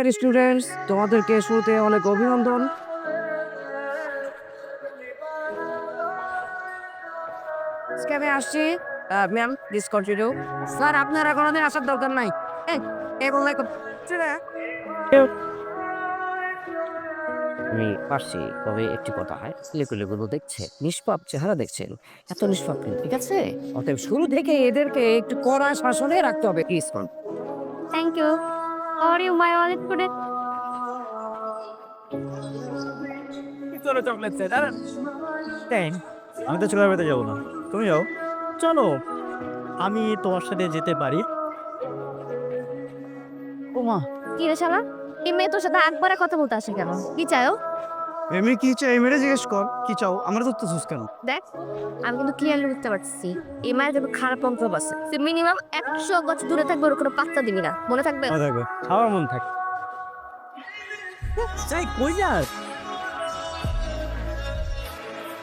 নমস্কার স্টুডেন্টস, তোমাদেরকে শুরুতে অনেক অভিনন্দন। আজকে আমি আসছি। Ma'am, please continue. স্যার, আপনার কোনোদিন আসার দরকার নাই। এই বললে আমি পারছি, তবে একটি কথা হয়, ছেলেগুলো দেখছে নিষ্পাপ চেহারা দেখছেন, এত নিষ্পাপ কিন্তু ঠিক আছে। অতএব শুরু থেকে এদেরকে একটু কড়া শাসনে রাখতে হবে। Please Thank you. How are you, my all student? Chocolate sir. আমি তো চলে বেড়াতে যাবো না, তুমি যাও। চলো, আমি তোমার সাথে যেতে পারি। ওমা, কি রে শালা, এই মেয়ে তোর সাথে একবারে কথা বলতে আসে কেন? কি চাও? এমনি কি চাই মেরে জিজ্ঞেস কর, কি চাও? আমার তো সুস কেন? দেখ, আমি কিন্তু ক্লিয়ারলি বুঝতে পারছি এই মায়ের কিন্তু খারাপ অন্তর আছে। তুই মিনিমাম 100 গজ দূরে থাকবে, ওর কোনো পাত্তা দিবি না, মনে থাকবে? মনে থাকবে, খাওয়ার মন থাকে। চাই কই যাস?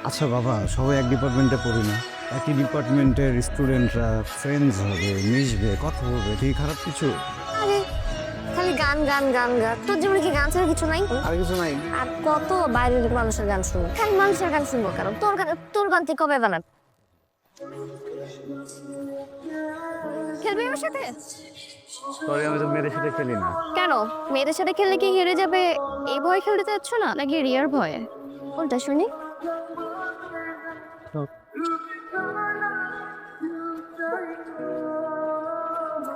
আচ্ছা বাবা, সবাই এক ডিপার্টমেন্টে পড়ি না। একই ডিপার্টমেন্টের স্টুডেন্টরা ফ্রেন্ডস হবে, মিশবে, কথা বলবে, ঠিক খারাপ কিছু? আরে খালি গান গান গান গান, তোর জীবনে কি গান ছাড়া কিছু নাই? আর কিছু নাই। আর কত বাইরের মানুষের গান শুনবো? খালি মানুষের গান শুনবো কেন? তোর গান থেকে কবে বানাবি? খেলবি আমার সাথে? সরি, আমি তো মেয়েদের সাথে খেলি না। কেন? মেয়েদের সাথে খেললে কি হেরে যাবে এই ভয় খেলতে চাচ্ছ না, নাকি রিয়ার ভয়ে? কোনটা শুনি?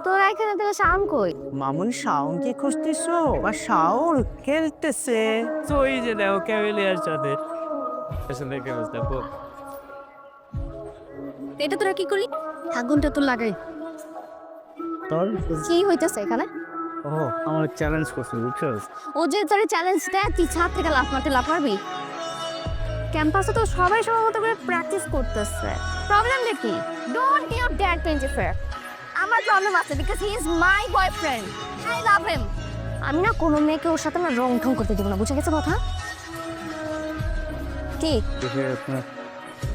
তোরা এখানে থেকে সাউন্ড কই? মামুন শাওন কি খুঁজতেছো? বা শাওন খেলতেছে। তো এই যে দেখো ক্যাভেলিয়ার সাথে এটা তোরা কি করলি? আগুনটা তো লাগাই। তোর কি হইতেছে এখানে? ও আমার চ্যালেঞ্জ করছে, বুঝছো? ও যে তোর চ্যালেঞ্জ দেয়, তুই ছাদ থেকে লাফ মারবি? ক্যাম্পাসে তো সবাই সবার মতো করে প্র্যাকটিস করতেছে, প্রবলেম দেখি? Don't give that to interfere. আমার প্রবলেম আছে, because he is my boyfriend, I love him. আমি না কোনো মেয়েকে ওর সাথে না রং ঢং করতে দিব না, বুঝে গেছে কথা? কি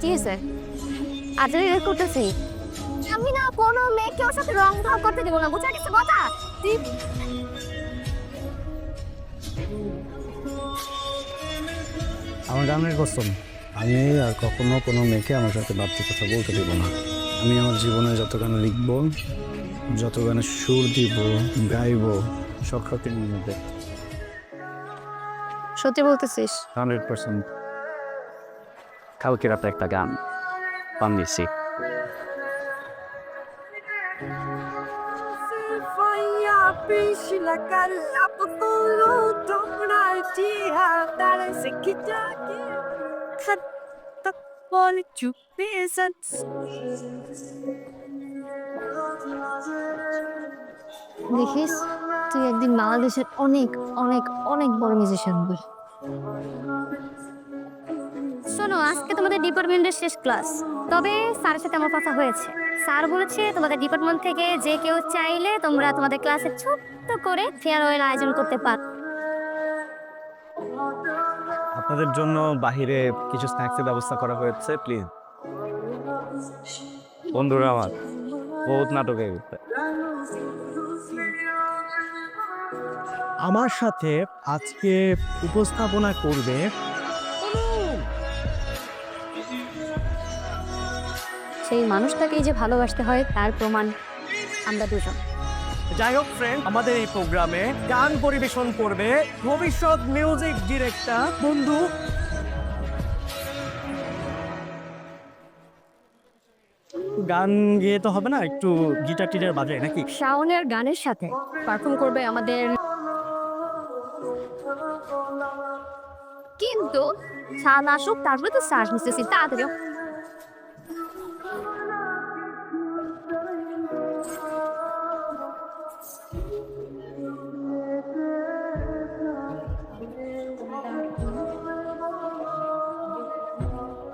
কি হয়েছে? আজ রিলেট করতেছি, আমি না কোনো মেয়েকে ওর সাথে রং ঢং করতে দিব না, বুঝে গেছে কথা? তুই আমার গানের কসম, আমি আর কখনো কোনো মেয়েকে আমার সাথে বাড়তি কথা বলতে দেবো না। আমি আমার জীবনে যত গান লিখবো, যত গানে সুর দিব, গাইবো, সব খাতে নিয়ে নেবে। সত্যি বলতেছিস? 100%। কালকে রাতে একটা গান বানিয়েছি। দেখিস, তুই একদিন বাংলাদেশের অনেক অনেক অনেক বড় মিউজিশিয়ান হবি। শোনো, আজকে তোমাদের ডিপার্টমেন্টের শেষ ক্লাস, তবে স্যারের সাথে আমার কথা হয়েছে। স্যার বলেছে তোমাদের ডিপার্টমেন্ট থেকে যে কেউ চাইলে তোমরা তোমাদের ক্লাসে ছোট্ট করে ফেয়ারওয়েল আয়োজন করতে পারো। আপনাদের জন্য বাহিরে কিছু স্ন্যাক্সের ব্যবস্থা করা হয়েছে, প্লিজ। বন্ধুরা আমার বহুত নাটক হয়ে গেছে। আমার সাথে আজকে উপস্থাপনা করবে সেই মানুষটাকেই যে ভালোবাসতে হয় তার প্রমাণ আমরা দুজন। যাই হোক ফ্রেন্ড, আমাদের এই প্রোগ্রামে গান পরিবেশন করবে ভবিষ্যৎ মিউজিক ডিরেক্টর বন্ধু। গান গেয়ে তো হবে না, একটু গিটার টিটার বাজায় নাকি? শাওনের গানের সাথে পারফর্ম করবে আমাদের, কিন্তু শান আসুক, তারপরে তো শ্বাস নিতেছি তাড়াতাড়ি।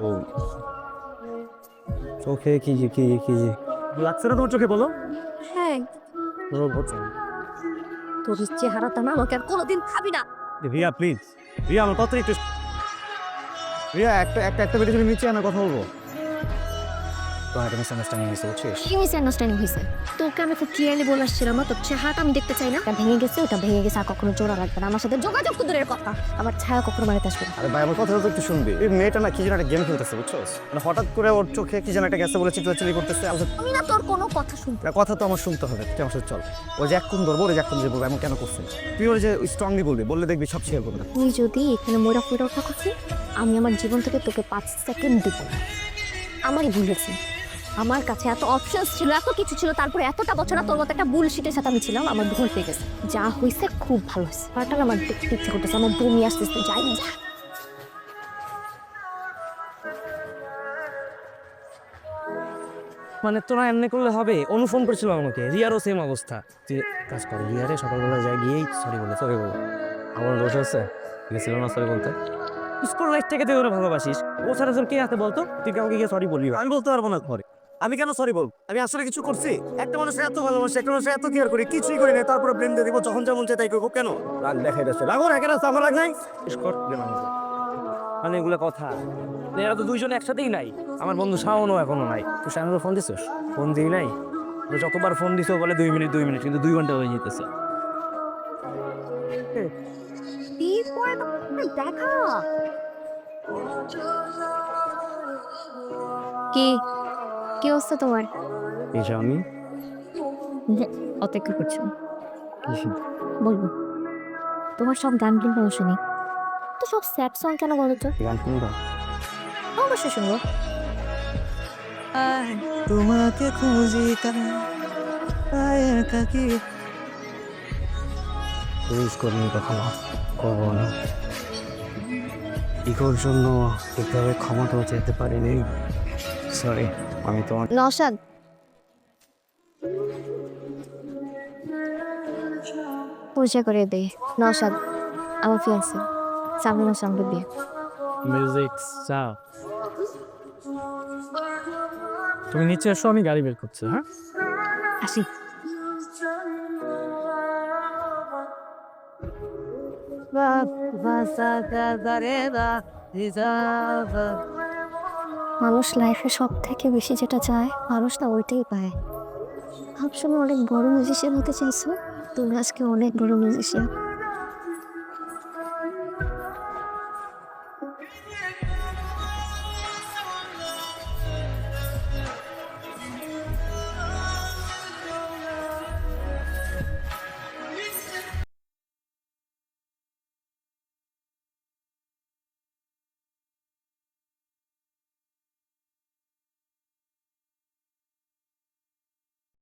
ও চোখে কি যে কি যে কি যে লাগছে না তোমার চোখে, বলো। হ্যাঁ, তোর চেহারাটা না আমাকে আর কোনোদিন খাবি না। রিয়া প্লিজ, রিয়া আমার কথা একটু, রিয়া একটা একটা একটা বেরিয়ে নিচে আনা কথা বলবো। তোমার একটা মিসআন্ডারস্ট্যান্ডিং হয়েছে বুঝছিস? কি মিসআন্ডারস্ট্যান্ডিং হয়েছে? তোকে আমি খুব ক্লিয়ারলি বলে আসছিলাম না, তোর চেহারাটা আমি দেখতে চাই না। ওটা ভেঙে গেছে, ওটা ভেঙে গেছে, আর কখনো জোড়া লাগবে না। আমার সাথে যোগাযোগ তো দূরের কথা, আমার ছায়া কখনো বাড়িতে আসবে না। আরে ভাই আমার কথাটা তো একটু শুনবি। এই মেয়েটা না কি যেন একটা গেম খেলতেছে বুঝছস? মানে হঠাৎ করে ওর চোখে কি যেন একটা গেছে বলে চিল্লাচিল্লি করতেছে। আমি না তোর কোনো কথা শুনবো। কথা তো আমার শুনতে হবে, তুই আমার সাথে চল। ওই যে এক কোন ধরবো, ওই যে এক কোন যে বলবো, এমন কেন করছিস? তুই ওর যে স্ট্রংলি বলবি, বললে দেখবি সব শেয়ার করবে। তুই যদি এখানে মোড়া ফুটা ওঠা করছিস, আমি আমার জীবন থেকে তোকে 5 সেকেন্ড দিব না। আমারই ভুল হয়েছে, আমার কাছে এত অপশনস ছিল, এত কিছু ছিল, তারপরে এতটা বছর তোর মতো একটা বুলশিটের সাথে আমি ছিলাম। আমার ভুল হয়ে গেছে, যা হয়েছে খুব ভালো হয়েছে। পাটাল আমার দেখতে ইচ্ছে করতেছে, আমার বমি আসতেছে, যাই যা। মানে তোরা এমনি করলে হবে? অনুফোন করেছিল আমাকে, রিয়ারও সেম অবস্থা। তুই কাজ কর, রিয়ারে সকালবেলা যাই গিয়েই সরি বলো। আমার দোষ আছে, গেছিল না সরি বলতে। স্কুল লাইফ থেকে তুই ওরা ভালোবাসিস, ও ছাড়া তোর কে আছে বলতো? তুই কাউকে গিয়ে সরি বলবি? আমি বলতে পারবো না ঘরে। আমি কেন সরি বলবো? আমি আসলে কিছু করছি? একটা মানুষ এত ভালোবাসে, একটা মানুষ এত কেয়ার করি, কিছুই করি না, তারপরে ব্লেম দিয়ে দিব, যখন যেমন চাই তাই করবো। কেন রাগ দেখাই যাচ্ছে? রাগো রেখে রাখছে, আমার রাগ নাই। মানে এগুলো কথা, এরা তো দুইজনে একসাথেই নাই। আমার বন্ধু শাওনও এখনো নাই। তুই শাওনকে ফোন দিছিস? ফোন দিই নাই। তো যতবার ফোন দিছো বলে 2 মিনিট, কিন্তু 2 ঘন্টা হয়ে যেতেছে। দেখা কি কি অবস্থা তোমার? এই যে আমি অপেক্ষা করছো, বলবো। তোমার সব গান কিন্তু আমি শুনি, তো সব স্যাড সং কেন বলো তো? গান শুনবা? অবশ্যই শুনবো। তোমাকে খুঁজি ইউজ করিনি কখনো, করবো না। ইগোর জন্য ঠিকভাবে ক্ষমাটাও যেতে পারিনি। সরি, আমি তোমার নওশাদ, পরিচয় করে দে। নওশাদ আমার ফিয়ান্সে, সামনে মাসে আমাদের বিয়ে। মিউজিক চাও? তুমি নিচে এসো, আমি গাড়ি বের করছি। হ্যাঁ, আসি। মানুষ লাইফে সব থেকে বেশি যেটা চায়, মানুষ না ওইটাই পায়। সবসময় অনেক বড় মিউজিশিয়ান হতে চাইছো, তুমি আজকে অনেক বড় মিউজিশিয়ান।